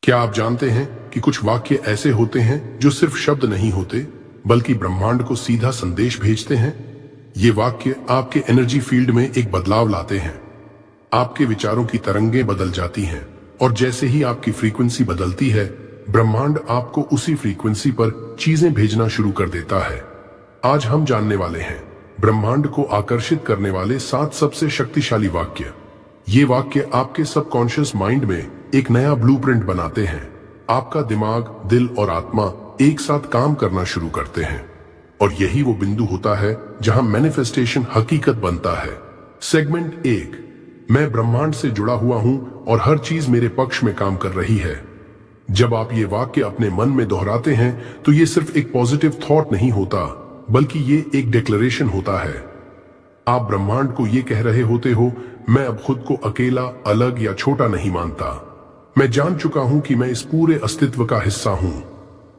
क्या आप जानते हैं कि कुछ वाक्य ऐसे होते हैं जो सिर्फ शब्द नहीं होते बल्कि ब्रह्मांड को सीधा संदेश भेजते हैं? ये वाक्य आपके एनर्जी फील्ड में एक बदलाव लाते हैं। आपके विचारों की तरंगें बदल जाती हैं और जैसे ही आपकी फ्रीक्वेंसी बदलती है, ब्रह्मांड आपको उसी फ्रीक्वेंसी पर चीजें भेजना शुरू कर देता है। आज हम जानने वाले हैं ब्रह्मांड को आकर्षित करने वाले 7 सबसे शक्तिशाली वाक्य। ये वाक्य आपके सबकॉन्शियस माइंड में एक नया ब्लूप्रिंट बनाते हैं। आपका दिमाग, दिल और आत्मा एक साथ काम करना शुरू करते हैं और यही वो बिंदु होता है जहां मैनिफेस्टेशन हकीकत बनता है। सेगमेंट 1, मैं ब्रह्मांड से जुड़ा हुआ हूं और हर चीज मेरे पक्ष में काम कर रही है। जब आप ये वाक्य अपने मन में दोहराते हैं तो ये सिर्फ एक पॉजिटिव थॉट नहीं होता, बल्कि ये एक डिक्लेरेशन होता है। आप ब्रह्मांड को ये कह रहे होते हो, मैं अब खुद को अकेला, अलग या छोटा नहीं मानता। मैं जान चुका हूं कि मैं इस पूरे अस्तित्व का हिस्सा हूं।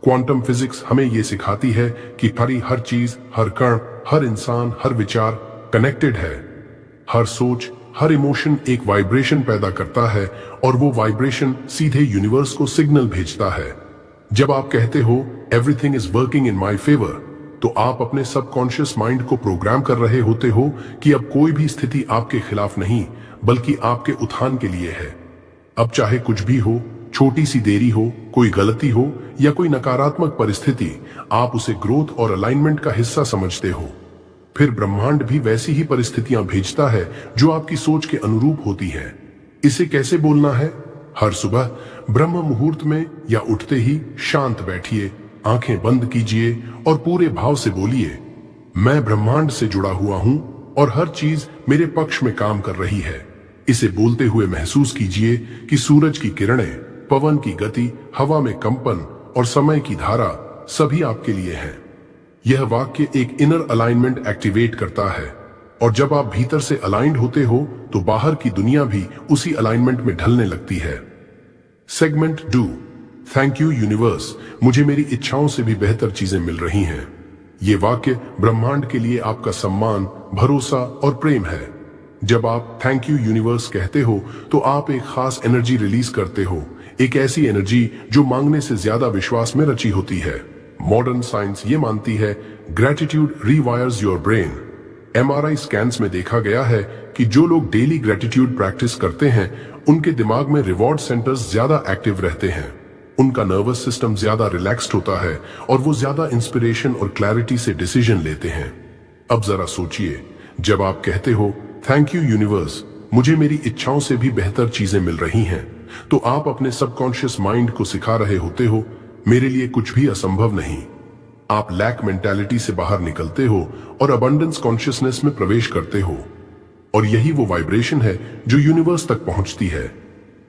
क्वांटम फिजिक्स हमें यह सिखाती है कि हर चीज, हर कण, हर इंसान, हर विचार कनेक्टेड है। हर सोच, हर इमोशन एक वाइब्रेशन पैदा करता है और वो वाइब्रेशन सीधे यूनिवर्स को सिग्नल भेजता है। जब आप कहते हो everything is working in my favour, तो आप अपने सबकॉन्शियस माइंड को प्रोग्राम कर रहे होते हो कि अब कोई भी स्थिति आपके खिलाफ नहीं बल्कि आपके उत्थान के लिए है। अब चाहे कुछ भी हो, छोटी सी देरी हो, कोई गलती हो या कोई नकारात्मक परिस्थिति, आप उसे ग्रोथ और अलाइनमेंट का हिस्सा समझते हो। फिर ब्रह्मांड भी वैसी ही परिस्थितियां भेजता है जो आपकी सोच के अनुरूप होती है। इसे कैसे बोलना है? हर सुबह ब्रह्म मुहूर्त में या उठते ही शांत बैठिए, आंखें बंद कीजिए और पूरे भाव से बोलिए, मैं ब्रह्मांड से जुड़ा हुआ हूं और हर चीज मेरे पक्ष में काम कर रही है। इसे बोलते हुए महसूस कीजिए कि सूरज की किरणें, पवन की गति, हवा में कंपन और समय की धारा सभी आपके लिए हैं। यह वाक्य एक इनर अलाइनमेंट एक्टिवेट करता है और जब आप भीतर से अलाइंड होते हो तो बाहर की दुनिया भी उसी अलाइनमेंट में ढलने लगती है। सेगमेंट 2, थैंक यू यूनिवर्स, मुझे मेरी इच्छाओं से भी बेहतर चीजें मिल रही हैं। ये वाक्य ब्रह्मांड के लिए आपका सम्मान, भरोसा और प्रेम है। जब आप थैंक यू यूनिवर्स कहते हो तो आप एक खास एनर्जी रिलीज करते हो, एक ऐसी एनर्जी जो मांगने से ज्यादा विश्वास में रची होती है। मॉडर्न साइंस ये मानती है gratitude rewires your brain. MRI scans में देखा गया है कि जो लोग डेली ग्रेटिट्यूड प्रैक्टिस करते हैं उनके दिमाग में रिवॉर्ड सेंटर्स ज्यादा एक्टिव रहते हैं, उनका नर्वस सिस्टम ज्यादा रिलैक्स्ड होता है और वो ज्यादा इंस्पिरेशन और क्लैरिटी से डिसीजन लेते हैं। अब जरा सोचिए, जब आप कहते हो थैंक यू यूनिवर्स, मुझे मेरी इच्छाओं से भी बेहतर चीजें मिल रही हैं, तो आप अपने सबकॉन्शियस माइंड को सिखा रहे होते हो, मेरे लिए कुछ भी असंभव नहीं। आप लैक मेंटालिटी से बाहर निकलते हो और अबंडेंस कॉन्शियसनेस में प्रवेश करते हो और यही वो वाइब्रेशन है जो यूनिवर्स तक पहुंचती है।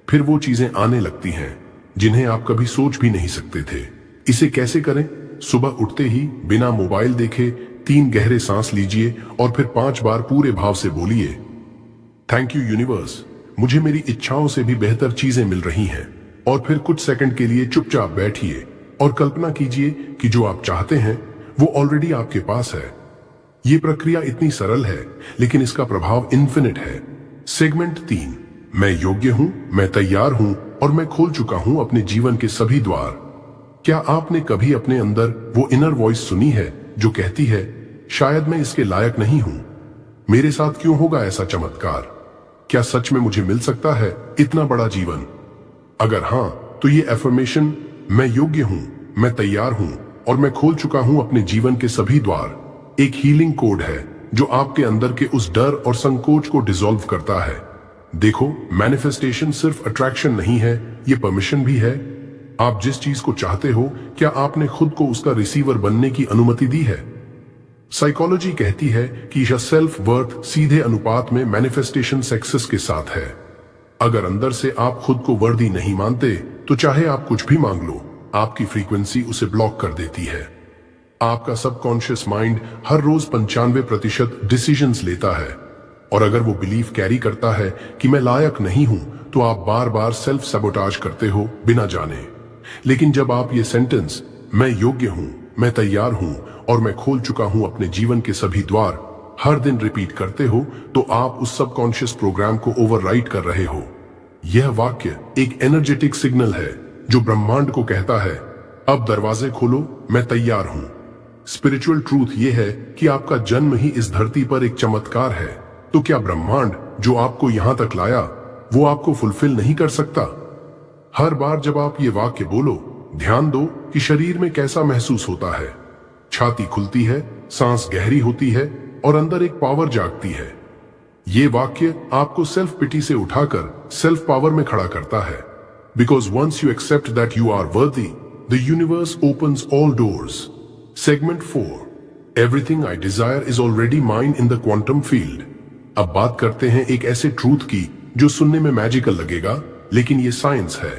फिर वो चीजें आने लगती हैं जिन्हें आप कभी सोच भी नहीं सकते थे। इसे कैसे करें? सुबह उठते ही बिना मोबाइल देखे 3 गहरे सांस लीजिए और फिर 5 बार पूरे भाव से बोलिए, थैंक यू यूनिवर्स, मुझे मेरी इच्छाओं से भी बेहतर चीजें मिल रही हैं। और फिर कुछ सेकंड के लिए चुपचाप बैठिए और कल्पना कीजिए कि जो आप चाहते हैं वो ऑलरेडी आपके पास है। ये प्रक्रिया इतनी सरल है लेकिन इसका प्रभाव इन्फिनिट है। सेगमेंट 3, मैं योग्य हूं, मैं तैयार हूं और मैं खोल चुका हूं अपने जीवन के सभी द्वार। क्या आपने कभी अपने अंदर वो इनर वॉइस सुनी है जो कहती है, शायद मैं इसके लायक नहीं हूं, मेरे साथ क्यों होगा ऐसा चमत्कार? क्या सच में मुझे मिल सकता है इतना बड़ा जीवन? अगर हां, तो ये एफर्मेशन, मैं योग्य हूं, मैं तैयार हूं और मैं खोल चुका हूं अपने जीवन के सभी द्वार, एक हीलिंग कोड है जो आपके अंदर के उस डर और संकोच को डिसॉल्व करता है। देखो, मैनिफेस्टेशन सिर्फ अट्रैक्शन नहीं है, ये परमिशन भी है। आप जिस चीज को चाहते हो, क्या आपने खुद को उसका रिसीवर बनने की अनुमति दी है? साइकोलॉजी कहती है कि यह सेल्फ वर्थ सीधे अनुपात में मैनिफेस्टेशन सक्सेस के साथ है। अगर अंदर से आप खुद को वर्दी नहीं मानते तो चाहे आप कुछ भी मांग लो, आपकी फ्रीक्वेंसी उसे ब्लॉक कर देती है। आपका सबकॉन्शियस माइंड हर रोज 95% डिसीजंस लेता है और अगर वो बिलीफ कैरी करता है कि मैं लायक नहीं हूं, तो आप बार बार सेल्फ सबोटाज करते हो बिना जाने। लेकिन जब आप ये सेंटेंस, मैं योग्य हूं, मैं तैयार हूं और मैं खोल चुका हूं अपने जीवन के सभी द्वार, हर दिन रिपीट करते हो, तो आप उस सबकॉन्शियस प्रोग्राम को ओवरराइड कर रहे हो। यह वाक्य एक एनर्जेटिक सिग्नल है जो ब्रह्मांड को कहता है, अब दरवाजे खोलो, मैं तैयार हूं। स्पिरिचुअल ट्रूथ यह है कि आपका जन्म ही इस धरती पर एक चमत्कार है। तो क्या ब्रह्मांड जो आपको यहां तक लाया, वो आपको फुलफिल नहीं कर सकता? हर बार जब आप ये वाक्य बोलो, ध्यान दो कि शरीर में कैसा महसूस होता है। छाती खुलती है, सांस गहरी होती है और अंदर एक पावर जागती है। ये वाक्य आपको सेल्फ पिटी से उठाकर सेल्फ पावर में खड़ा करता है। Because once you accept that you are worthy, the universe opens all doors. Segment 4, everything I desire is already mine in the quantum field. अब बात करते हैं एक ऐसे ट्रूथ की जो सुनने में मैजिकल लगेगा, लेकिन ये साइंस है।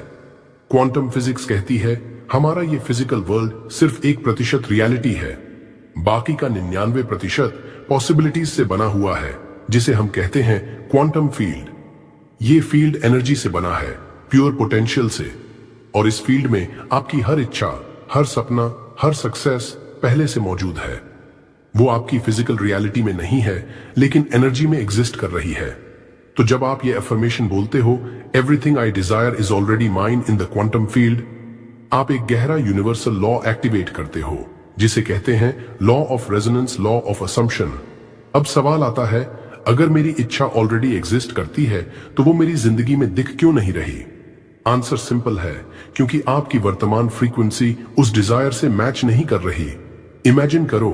क्वांटम फिजिक्स कहती है हमारा ये फिजिकल वर्ल्ड सिर्फ 1% रियलिटी है, बाकी का 99% पॉसिबिलिटीज से बना हुआ है, जिसे हम कहते हैं क्वांटम फील्ड। ये फील्ड एनर्जी से बना है, प्योर पोटेंशियल से। और इस फील्ड में आपकी हर इच्छा, हर सपना, हर सक्सेस पहले से मौजूद है। वो आपकी फिजिकल रियलिटी में नहीं है, लेकिन एनर्जी में एग्जिस्ट कर रही है। तो जब आप ये अफर्मेशन बोलते हो, everything I desire is already mine in the quantum field, आप एक गहरा यूनिवर्सल लॉ एक्टिवेट करते हो, जिसे कहते हैं law of resonance, law of assumption. अब सवाल आता है, अगर मेरी इच्छा ऑलरेडी एग्जिस्ट करती है, तो वो मेरी जिंदगी में दिख क्यों नहीं रही? आंसर सिंपल है, क्योंकि आपकी वर्तमान फ्रीक्वेंसी उस डिजायर से मैच नहीं कर रही। इमेजिन करो,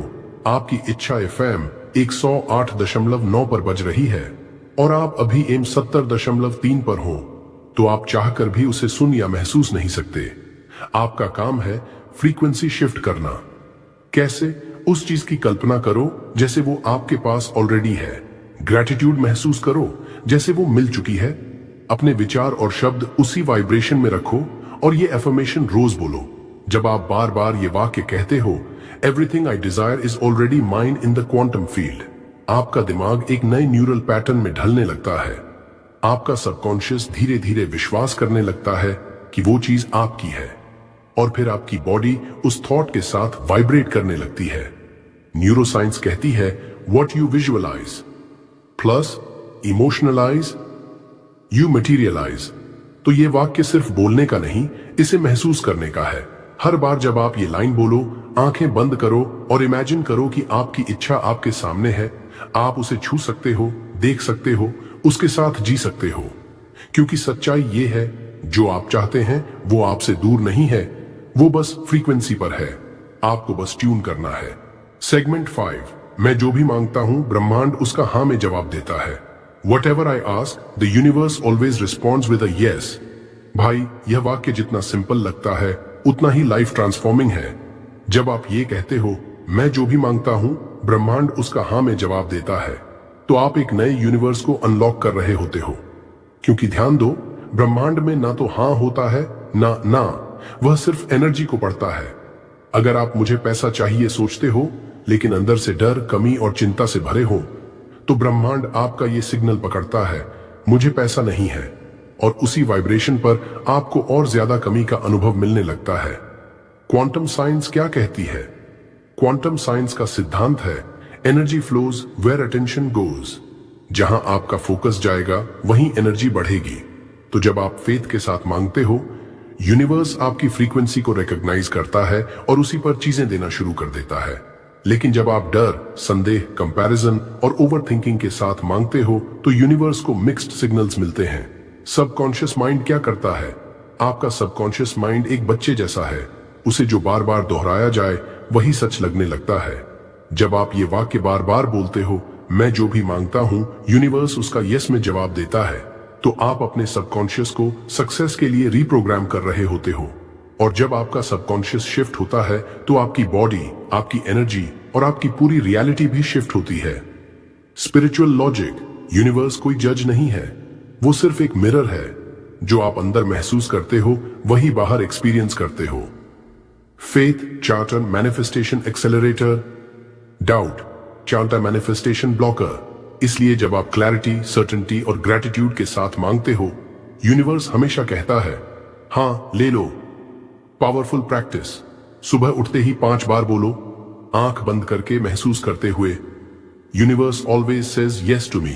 आपकी इच्छा एफएम 108.9 पर बज रही है और आप अभी एम 70.3 पर हो, तो आप चाहकर भी उसे सुन या महसूस नहीं सकते। आपका काम है फ्रीक्वेंसी शिफ्ट करना। कैसे? उस चीज की कल्पना करो जैसे वो आपके पास ऑलरेडी है। ग्रैटिट्यूड महसूस करो जैसे वो मिल चुकी है। अपने विचार और शब्द उसी वाइब्रेशन में रखो और ये एफर्मेशन रोज बोलो। जब आप बार बार ये वाक्य कहते हो, everything I desire is already mine in the quantum field, आपका दिमाग एक नए न्यूरल पैटर्न में ढलने लगता है। आपका सबकॉन्शियस धीरे धीरे विश्वास करने लगता है कि वो चीज आपकी है, और फिर आपकी बॉडी उस थॉट के साथ वाइब्रेट करने लगती है। न्यूरोसाइंस कहती है what you visualise plus emotionalise you materialise. तो ये वाक्य सिर्फ बोलने का नहीं, इसे महसूस करने का है। हर बार जब आप ये लाइन बोलो, आंखें बंद करो और इमेजिन करो कि आपकी इच्छा आपके सामने है। आप उसे छू सकते हो, देख सकते हो, उसके साथ जी सकते हो। क्योंकि सच्चाई ये है, जो आप चाहते हैं वो आपसे दूर नहीं है, वो बस फ्रीक्वेंसी पर है। आपको बस ट्यून करना है। सेगमेंट 5, मैं जो भी मांगता हूं, ब्रह्मांड उसका हाँ में जवाब देता है। Whatever I ask, the universe always responds with a yes। भाई, यह वाक्य जितना सिंपल लगता है, उतना ही लाइफ ट्रांसफॉर्मिंग है। जब आप ये कहते हो, मैं जो भी मांगता हूं, ब्रह्मांड उसका हाँ में जवाब देता है, तो आप एक नए यूनिवर्स को अनलॉक कर रहे होते हो। क्योंकि ध्यान दो, ब्रह्मांड में ना तो हाँ होता है ना, वह सिर्फ एनर्जी को पढ़ता है। अगर आप मुझे पैसा चाहिए सोचते हो, लेकिन अंदर से डर, कमी और चिंता से भरे हो, तो ब्रह्मांड आपका ये सिग्नल पकड़ता है, मुझे पैसा नहीं है, और उसी वाइब्रेशन पर आपको और ज्यादा कमी का अनुभव मिलने लगता है। क्वांटम साइंस क्या कहती है? क्वांटम साइंस का सिद्धांत है energy flows where attention goes. जहां आपका फोकस जाएगा, वहीं एनर्जी बढ़ेगी। तो जब आप फेथ के साथ मांगते हो, यूनिवर्स आपकी फ्रीक्वेंसी को रिकॉग्नाइज करता है और उसी पर चीजें देना शुरू कर देता है। लेकिन जब आप डर, संदेह, कंपैरिजन और ओवरथिंकिंग के साथ मांगते हो, तो यूनिवर्स को मिक्स्ड सिग्नल्स मिलते हैं। सबकॉन्शियस माइंड क्या करता है? आपका सबकॉन्शियस माइंड एक बच्चे जैसा है, उसे जो बार बार दोहराया जाए वही सच लगने लगता है। जब आप ये वाक्य बार बार बोलते हो, मैं जो भी मांगता हूं, यूनिवर्स उसका यस में जवाब देता है, तो आप अपने सबकॉन्शियस को सक्सेस के लिए रीप्रोग्राम कर रहे होते हो। और जब आपका सबकॉन्शियस शिफ्ट होता है, तो आपकी बॉडी, आपकी एनर्जी और आपकी पूरी रियलिटी भी शिफ्ट होती है। स्पिरिचुअल लॉजिक, यूनिवर्स कोई जज नहीं है, वो सिर्फ एक मिरर है। जो आप अंदर महसूस करते हो, वही बाहर एक्सपीरियंस करते हो। Faith charter manifestation accelerator, doubt charter manifestation blocker. इसलिए जब आप क्लैरिटी, सर्टेनिटी और ग्रैटिट्यूड के साथ मांगते हो, यूनिवर्स हमेशा कहता है हाँ ले लो। पावरफुल प्रैक्टिस, सुबह उठते ही 5 बार बोलो, आंख बंद करके महसूस करते हुए, universe always says yes to me.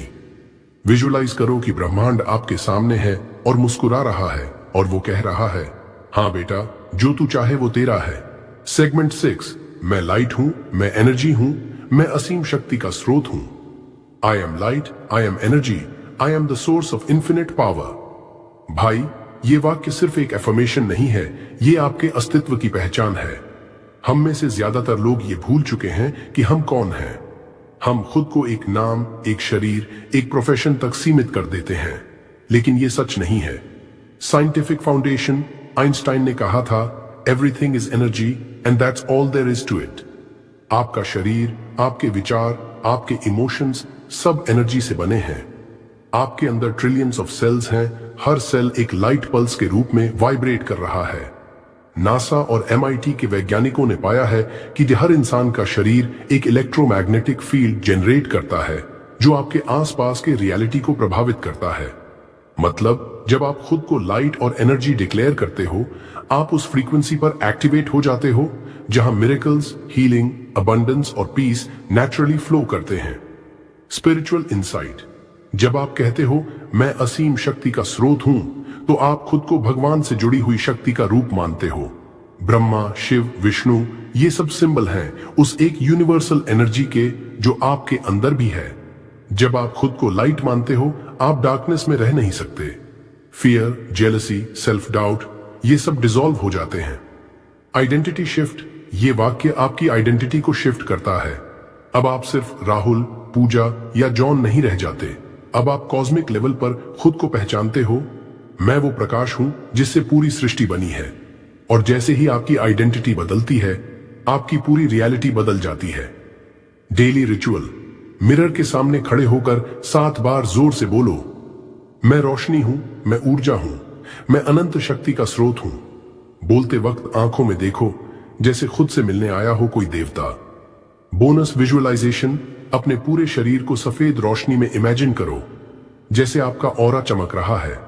Visualise करो कि ब्रह्मांड आपके सामने है और मुस्कुरा रहा है, और वो कह रहा है हाँ बेटा, जो तू चाहे वो तेरा है। सेगमेंट 6, मैं लाइट हूं, मैं एनर्जी हूं, मैं असीम शक्ति का स्रोत हूं। I am light, I am energy, I am the source of infinite power. भाई, ये वाक्य सिर्फ एक एफर्मेशन नहीं है, ये आपके अस्तित्व की पहचान है। हम में से ज्यादातर लोग ये भूल चुके हैं कि हम कौन हैं। हम खुद को एक नाम, एक शरीर, एक प्रोफेशन तक सीमित कर देते हैं, लेकिन ये सच नहीं है। साइंटिफिक फाउंडेशन, आइंस्टाइन ने कहा था, everything is energy and that's all there is to it. आपका शरीर, आपके विचार, आपके इमोशंस सब एनर्जी से बने हैं। आपके अंदर ट्रिलियंस ऑफ सेल्स हैं, हर सेल एक लाइट पल्स के रूप में वाइब्रेट कर रहा है। नासा और MIT के वैज्ञानिकों ने पाया है कि हर इंसान का शरीर एक इलेक्ट्रोमैग्नेटिक फील्ड जनरेट करता है जो आपके आसपास के रियलिटी को प्रभावित करता है। मतलब, जब आप खुद को लाइट और एनर्जी डिक्लेयर करते हो, आप उस फ्रीक्वेंसी पर एक्टिवेट हो जाते हो जहां मिरेकल्स, हीलिंग, अबंडेंस और पीस नेचुरली फ्लो करते हैं। स्पिरिचुअल इंसाइट, जब आप कहते हो मैं असीम शक्ति का स्रोत हूं, तो आप खुद को भगवान से जुड़ी हुई शक्ति का रूप मानते हो। ब्रह्मा, शिव, विष्णु, ये सब सिंबल हैं उस एक यूनिवर्सल एनर्जी के जो आपके अंदर भी है। जब आप खुद को लाइट मानते हो, आप डार्कनेस में रह नहीं सकते। फियर, जेलसी, सेल्फ डाउट, ये सब डिसॉल्व हो जाते हैं। आइडेंटिटी शिफ्ट, ये वाक्य आपकी आइडेंटिटी को शिफ्ट करता है। अब आप सिर्फ राहुल, पूजा या जॉन नहीं रह जाते। अब आप कॉस्मिक लेवल पर खुद को पहचानते हो, मैं वो प्रकाश हूं जिससे पूरी सृष्टि बनी है। और जैसे ही आपकी आइडेंटिटी बदलती है, आपकी पूरी रियलिटी बदल जाती है। डेली रिचुअल, मिरर के सामने खड़े होकर 7 बार जोर से बोलो, मैं रोशनी हूं, मैं ऊर्जा हूं, मैं अनंत शक्ति का स्रोत हूं। बोलते वक्त आंखों में देखो जैसे खुद से मिलने आया हो कोई देवता। बोनस विजुअलाइजेशन, अपने पूरे शरीर को सफेद रोशनी में इमेजिन करो जैसे आपका ऑरा चमक रहा है।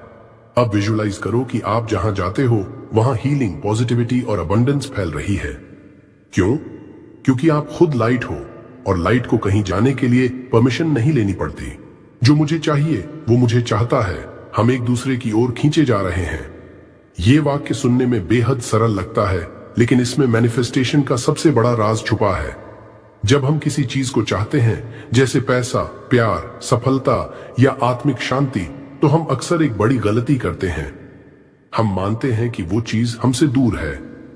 अब विजुअलाइज करो कि आप जहां जाते हो वहां हीलिंग, पॉजिटिविटी और अबंडेंस फैल रही है। क्यों? क्योंकि आप खुद लाइट हो और लाइट को कहीं जाने के लिए परमिशन नहीं लेनी पड़ती। जो मुझे चाहिए वो मुझे चाहता है, हम एक दूसरे की ओर खींचे जा रहे हैं। ये वाक्य सुनने में बेहद सरल लगता है, लेकिन इसमें मैनिफेस्टेशन का सबसे बड़ा राज छुपा है। जब हम किसी चीज को चाहते हैं, जैसे पैसा, प्यार, सफलता या आत्मिक शांति, तो हम अक्सर एक बड़ी गलती करते हैं। हम मानते हैं कि वो चीज हमसे दूर है,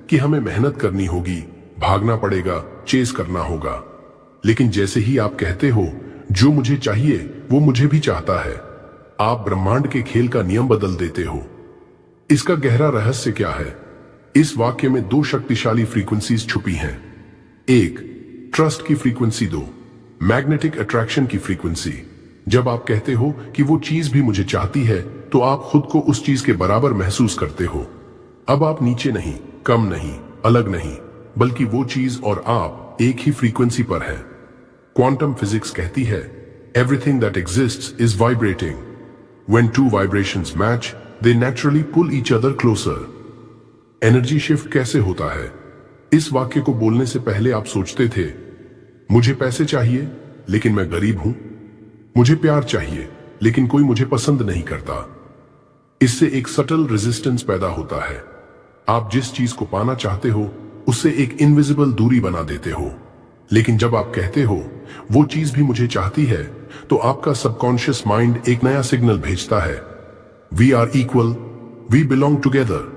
कि हमें मेहनत करनी होगी, भागना पड़ेगा, चेस करना होगा। लेकिन जैसे ही आप कहते हो जो मुझे चाहिए वो मुझे भी चाहता है, आप ब्रह्मांड के खेल का नियम बदल देते हो। इसका गहरा रहस्य क्या है? इस वाक्य में 2 शक्तिशाली फ्रीक्वेंसीज छुपी हैं। 1, ट्रस्ट की फ्रीक्वेंसी। 2, मैग्नेटिक अट्रैक्शन की फ्रीक्वेंसी। जब आप कहते हो कि वो चीज भी मुझे चाहती है, तो आप खुद को उस चीज के बराबर महसूस करते हो। अब आप नीचे नहीं, कम नहीं, अलग नहीं, बल्कि वो चीज और आप एक ही फ्रीक्वेंसी पर हैं। क्वांटम फिजिक्स कहती है, everything that exists is vibrating. When 2 vibrations match, they naturally pull each other closer. Energy shift कैसे होता है? इस वाक्य को बोलने से पहले आप सोचते थे, मुझे पैसे चाहिए लेकिन मैं गरीब हूं, मुझे प्यार चाहिए लेकिन कोई मुझे पसंद नहीं करता। इससे एक सटल रेजिस्टेंस पैदा होता है। आप जिस चीज को पाना चाहते हो उससे एक इनविजिबल दूरी बना देते हो। लेकिन जब आप कहते हो वो चीज भी मुझे चाहती है, तो आपका सबकॉन्शियस माइंड एक नया सिग्नल भेजता है, we are equal, we belong together.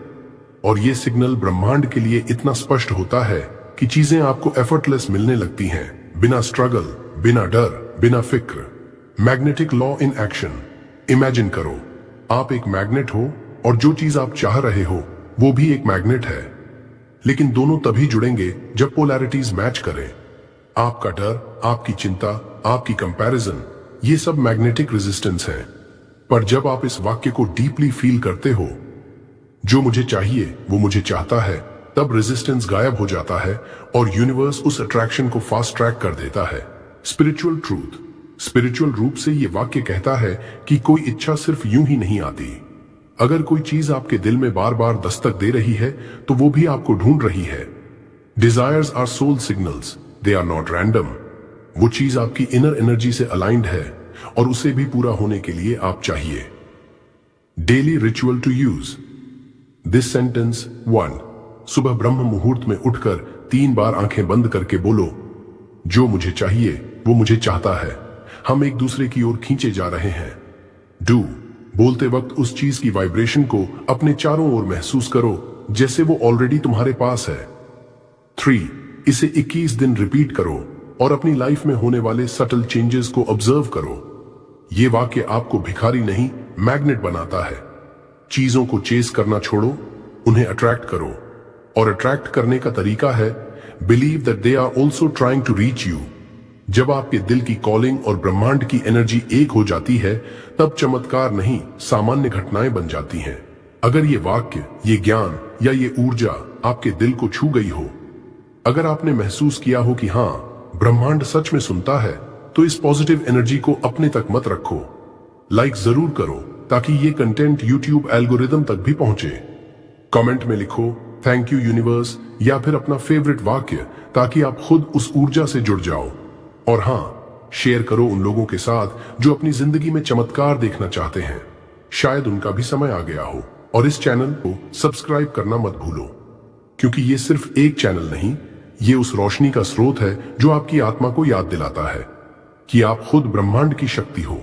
और ये सिग्नल ब्रह्मांड के लिए इतना स्पष्ट होता है कि चीजें आपको एफर्टलेस मिलने लगती हैं, बिना स्ट्रगल, बिना डर, बिना फिक्र। Magnetic law in action. Imagine करो, आप एक मैग्नेट हो और जो चीज आप चाह रहे हो वो भी एक मैग्नेट है। लेकिन दोनों तभी जुड़ेंगे जब पोलैरिटीज मैच करें। आपका डर, आपकी चिंता, आपकी कंपैरिजन, ये सब मैग्नेटिक रेजिस्टेंस है। पर जब आप इस वाक्य को डीपली फील करते हो, जो मुझे चाहिए वो मुझे चाहता है, तब रेजिस्टेंस गायब हो जाता है और यूनिवर्स उस अट्रैक्शन को फास्ट ट्रैक कर देता है। Spiritual truth. स्पिरिचुअल रूप से ये वाक्य कहता है कि कोई इच्छा सिर्फ यूं ही नहीं आती। अगर कोई चीज आपके दिल में बार बार दस्तक दे रही है, तो वो भी आपको ढूंढ रही है। Desires are soul signals, they are not random. वो चीज आपकी इनर एनर्जी से अलाइंड है और उसे भी पूरा होने के लिए आप चाहिए। Daily ritual to use. This sentence 1। सुबह ब्रह्म मुहूर्त में उठकर 3 बार आंखें बंद करके बोलो, जो मुझे चाहिए वो मुझे चाहता है। हम एक दूसरे की ओर खींचे जा रहे हैं। डू, बोलते वक्त उस चीज की वाइब्रेशन को अपने चारों ओर महसूस करो जैसे वो ऑलरेडी तुम्हारे पास है। 3, इसे 21 दिन रिपीट करो और अपनी लाइफ में होने वाले सटल चेंजेस को ऑब्जर्व करो। ये वाक्य आपको भिखारी नहीं, मैग्नेट बनाता है। चीजों को चेस करना छोड़ो, उन्हें अट्रैक्ट करो। और अट्रैक्ट करने का तरीका है believe that they are also trying to reach you. जब आपके दिल की कॉलिंग और ब्रह्मांड की एनर्जी एक हो जाती है, तब चमत्कार नहीं, सामान्य घटनाएं बन जाती हैं। अगर ये वाक्य, ये ज्ञान या ये ऊर्जा आपके दिल को छू गई हो, अगर आपने महसूस किया हो कि हाँ, ब्रह्मांड सच में सुनता है, तो इस पॉजिटिव एनर्जी को अपने तक मत रखो। लाइक जरूर करो ताकि ये कंटेंट यूट्यूब एल्गोरिदम तक भी पहुंचे। कमेंट में लिखो थैंक यू यूनिवर्स या फिर अपना फेवरेट वाक्य, ताकि आप खुद उस ऊर्जा से जुड़ जाओ। और हाँ, शेयर करो उन लोगों के साथ जो अपनी जिंदगी में चमत्कार देखना चाहते हैं। शायद उनका भी समय आ गया हो। और इस चैनल को सब्सक्राइब करना मत भूलो, क्योंकि ये सिर्फ एक चैनल नहीं, ये उस रोशनी का स्रोत है जो आपकी आत्मा को याद दिलाता है कि आप खुद ब्रह्मांड की शक्ति हो।